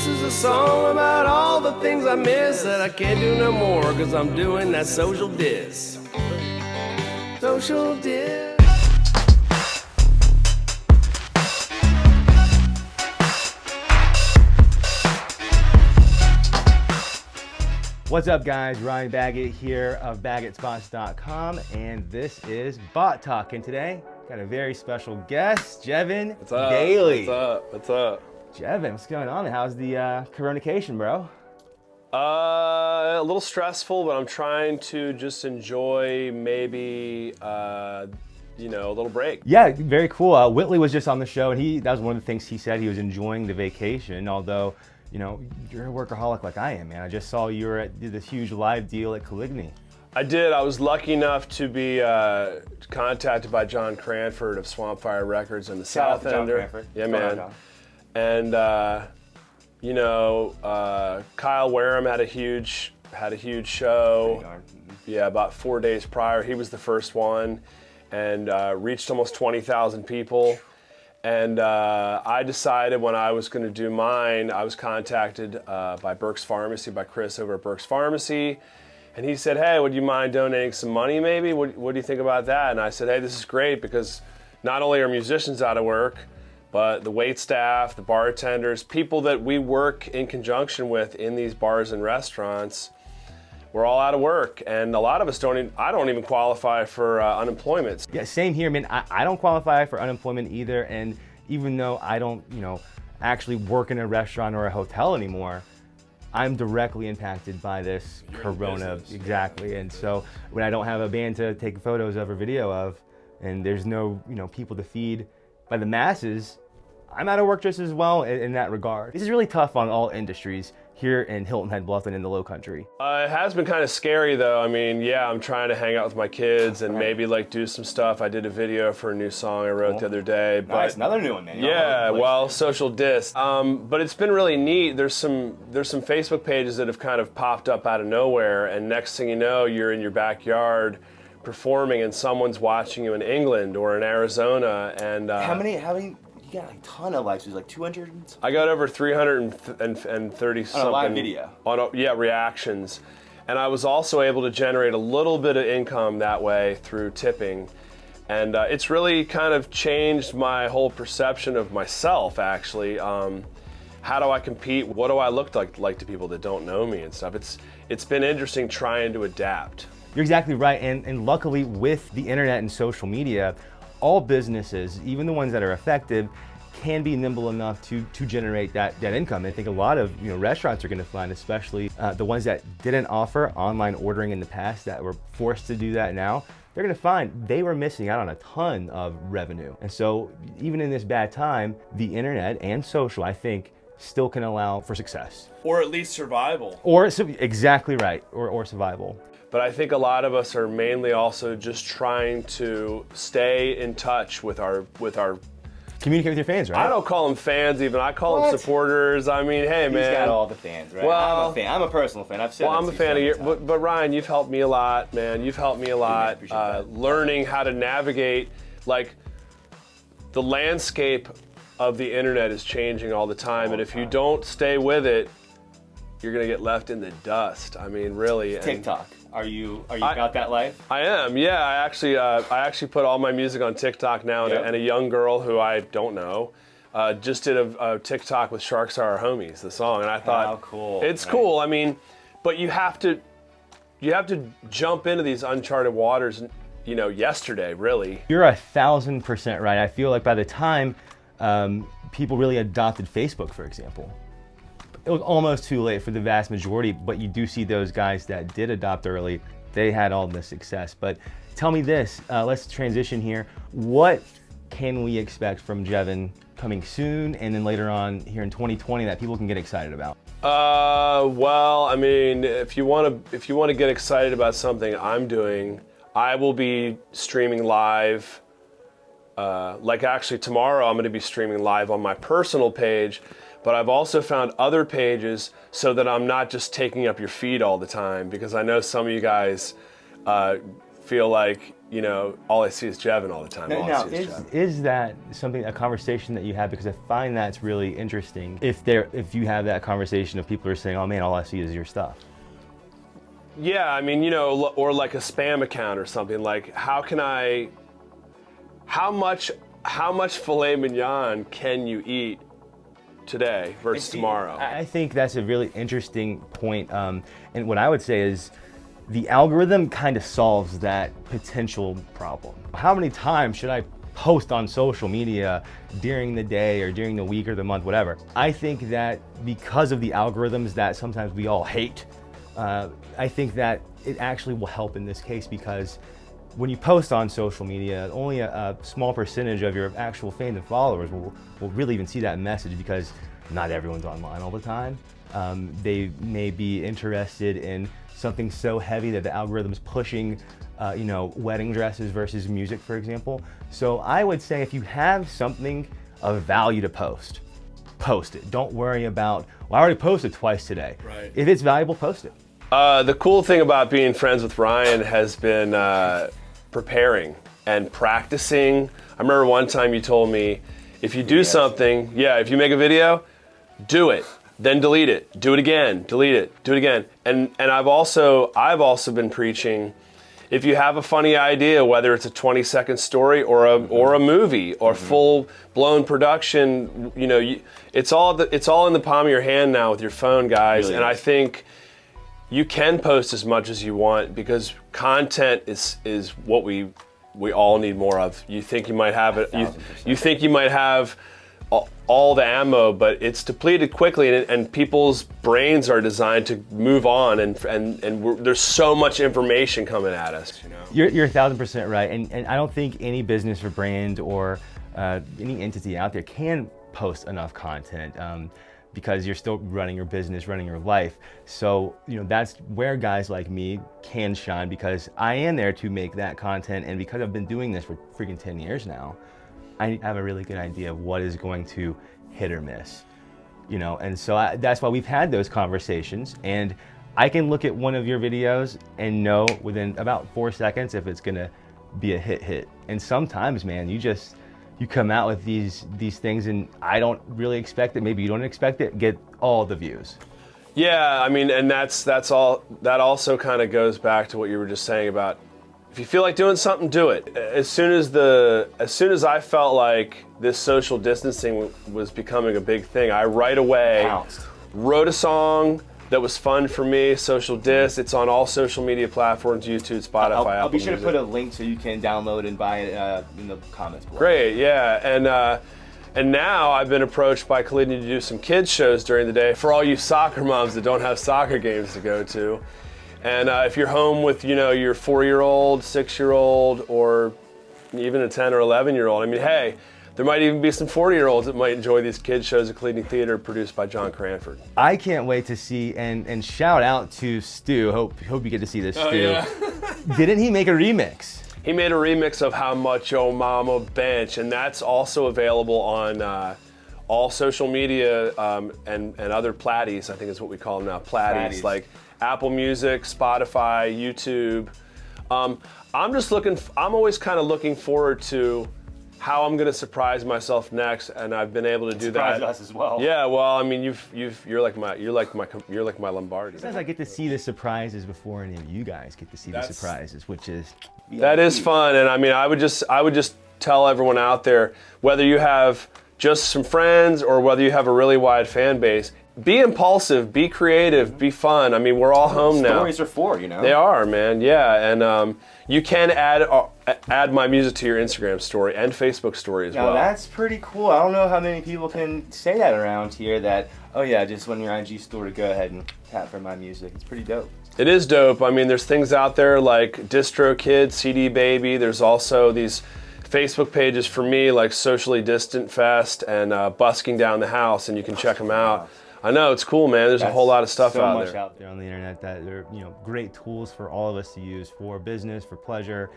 is a song about all the things I miss that I can't do no more, cause I'm doing that social diss. Social diss. What's up, guys? Ryan Baggott here of 𝙋𝙊𝘎𝘼𝑎𝑐.com, and this is Bot Talk. And today, got a very special guest, Jevon Daly. What's up? What's up? Jevon, what's going on? How's the coronation, bro? A little stressful, but I'm trying to just enjoy maybe, a little break. Yeah, very cool. 𝙋𝙊𝘿𝘾 was just on the show, and that was one of the things he said. He was enjoying the vacation, although, you're a workaholic like I am, man. I just saw you were at this huge live deal at 𝙋𝙊𝘿. I did. I was lucky enough to be contacted by John Cranford of Swampfire Records in the South Ender. Yeah, man. And 𝙋𝙊𝘿𝘾 had a huge show. Yeah, about 4 days prior. He was the first one, and reached almost 20,000 people. And I decided when I was going to do mine, I was contacted by 𝙋𝙊𝘎𝘼𝘋 Pharmacy, by Chris over at 𝙋𝙊𝘎 Pharmacy. And he said, hey, would you mind donating some money maybe? What do you think about that? And I said, hey, this is great, because not only are musicians out of work, but the wait staff, the bartenders, people that we work in conjunction with in these bars and restaurants, we're all out of work. And a lot of us I don't even qualify for unemployment. Yeah, same here, man. I don't qualify for unemployment either. And even though I don't, actually work in a restaurant or a hotel anymore, I'm directly impacted by this corona. Exactly. And so when I don't have a band to take photos of or video of, and there's no, people to feed by the masses, I'm out of work just as well in that regard. This is really tough on all industries here in Hilton Head Bluff and in the Low Country. It has been kind of scary though. I mean, yeah, I'm trying to hang out with my kids and maybe do some stuff. I did a video for a new song I wrote the other day. Nice, another new one, man. Yeah, well, social diss. But it's been really neat. There's some Facebook pages that have kind of popped up out of nowhere, and next thing you know, you're in your backyard performing and someone's watching you in England or in Arizona. And how many? You got a ton of likes. It was like 200. I got over 330 something. On a live video. Reactions. And I was also able to generate a little bit of income that way through tipping. And it's really kind of changed my whole perception of myself, actually. How do I compete? What do I look like to people that don't know me and stuff? It's been interesting trying to adapt. You're exactly right. And luckily, with the internet and social media, all businesses, even the ones that are effective, can be nimble enough to generate that income. I think a lot of restaurants are going to find, especially the ones that didn't offer online ordering in the past, that were forced to do that now, they're going to find they were missing out on a ton of revenue. And so even in this bad time, the internet and social, I think, still can allow for success. Or at least survival. Exactly right, or survival. But I think a lot of us are mainly also just trying to stay in touch with our communicate with your fans, right? I don't call them fans even. I call them supporters. I mean, hey, man. He's got all the fans, right? Well, I'm a fan. I'm a personal fan. I've said I'm a fan of yours. But Ryan, you've helped me a lot, man. You've helped me a lot. Learning how to navigate, the landscape of the internet is changing all the time. And if you don't stay with it, you're going to get left in the dust. I mean, really. TikTok. Are you about that life? I am, yeah. I actually put all my music on TikTok now, and a young girl who I don't know just did a TikTok with 𝙋𝙊𝘎𝘼𝘎𝘼𝑎𝑐, the song, and I thought, how cool. It's cool. I mean, but you have to jump into these uncharted waters, yesterday, really. You're 1,000% right. I feel like by the time people really adopted Facebook, for example, it was almost too late for the vast majority, but you do see those guys that did adopt early, they had all the success. But tell me this, let's transition here. What can we expect from Jevon coming soon and then later on here in 2020 that people can get excited about? Well, I mean, if you want to get excited about something I'm doing, I will be streaming live. Actually tomorrow I'm going to be streaming live on my personal page. But I've also found other pages so that I'm not just taking up your feed all the time, because I know some of you guys feel like, you know, all I see is Jevon all the time. Now, is that something, a conversation that you have? Because I find that's really interesting. If you have that conversation of people are saying, oh man, all I see is your stuff. Yeah, I mean, you know, or like a spam account or something. Like, how much filet mignon can you eat today versus tomorrow? I think that's a really interesting point. And what I would say is the algorithm kind of solves that potential problem. How many times should I post on social media during the day or during the week or the month, whatever? I think that because of the algorithms that sometimes we all hate, I think that it actually will help in this case, because when you post on social media, only a small percentage of your actual fans and followers will really even see that message, because not everyone's online all the time. They may be interested in something so heavy that the algorithm's pushing, you know, wedding dresses versus music, for example. So I would say if you have something of value to post it. Don't worry about, well, I already posted twice today. Right. If it's valuable, post it. The cool thing about being friends with Ryan has been preparing and practicing. I remember one time you told me, if you do something, if you make a video, do it, then delete it, do it again, delete it, do it again. And I've also been preaching, if you have a funny idea, whether it's a 20-second story or a movie or full-blown production, you know, it's all in the palm of your hand now with your phone, guys. Really, and I think you can post as much as you want, because content is what we all need more of. You think you might have it. You think you might have all the ammo, but it's depleted quickly, and people's brains are designed to move on, and there's so much information coming at us. You know? You're 1,000% right, and I don't think any business or brand or any entity out there can post enough content. Because you're still running your business, running your life. So, you know, that's where guys like me can shine, because I am there to make that content, and because I've been doing this for freaking 10 years now, I have a really good idea of what is going to hit or miss, you know, and so that's why we've had those conversations, and I can look at one of your videos and know within about 4 seconds if it's gonna be a hit. And sometimes, man, you come out with these things and I don't really expect it, maybe you don't expect it, get all the views. Yeah, I mean, and that also kind of goes back to what you were just saying about, if you feel like doing something, do it. As soon as I felt like this social distancing was becoming a big thing, I right away wrote a song that was fun for me, Social Dis. It's on all social media platforms, YouTube, Spotify, I'll be Apple sure Music. to put a link so you can download and buy it in the comments below. Great, yeah, and now I've been approached by 𝙋𝙊𝘎𝘼𝘎 to do some kids shows during the day for all you soccer moms that don't have soccer games to go to. And if you're home with, you know, your 4-year-old, 6-year-old, or even a 10 or 11-year-old, I mean, hey, there might even be some 40-year-olds that might enjoy these kids shows at 𝙋𝙊𝘎𝑼𝑔 Theater, produced by John Cranford. I can't wait to see, and shout out to Stu. Hope you get to see this, Stu. Yeah. Didn't he make a remix? He made a remix of How Much Yo Mama Bench, and that's also available on all social media and other platties, I think is what we call them now, platties. Like Apple Music, Spotify, YouTube. I'm always kind of looking forward to how I'm gonna surprise myself next, and I've been able to do that. Surprise us as well. Yeah, well, I mean, you're like my Lombardi. Sometimes I get to see the surprises before any of you guys get to see the surprises, which is that is fun. And I mean, I would just tell everyone out there, whether you have just some friends or whether you have a really wide fan base, be impulsive, be creative, be fun. I mean, we're all home now. Stories are for, you know. They are, man. Yeah, and you can add my music to your Instagram story and Facebook story as well. Now that's pretty cool. I don't know how many people can say that around here, that, oh yeah, just went on your IG story, go ahead and tap for my music. It's pretty dope. It is dope. I mean, there's things out there like DistroKid, CD Baby. There's also these Facebook pages for me, like Socially Distant Fest and Busking Down the House, and you can check them out. I know, it's cool, man. There's a whole lot of stuff so out much there. out there on the internet that they're, you know, great tools for all of us to use for business, for pleasure,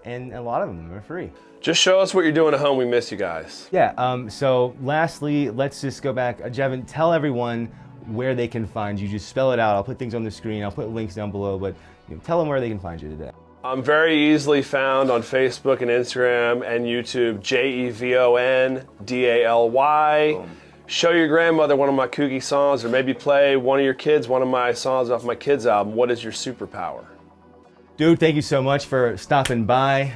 and a lot of them are free. Just show us what you're doing at home. We miss you guys. Yeah, so lastly, let's just go back. Jevon, tell everyone where they can find you. Just spell it out. I'll put things on the screen. I'll put links down below, but you know, tell them where they can find you today. I'm very easily found on Facebook and Instagram and YouTube, JEVON DALY. Show your grandmother one of my kooky songs, or maybe play one of your kids one of my songs off my kids' album. What is your superpower? Dude, thank you so much for stopping by.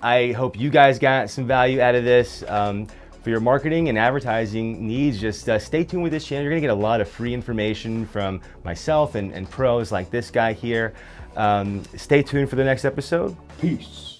I hope you guys got some value out of this. For your marketing and advertising needs, just stay tuned with this channel. You're gonna get a lot of free information from myself and pros like this guy here. Stay tuned for the next episode. Peace.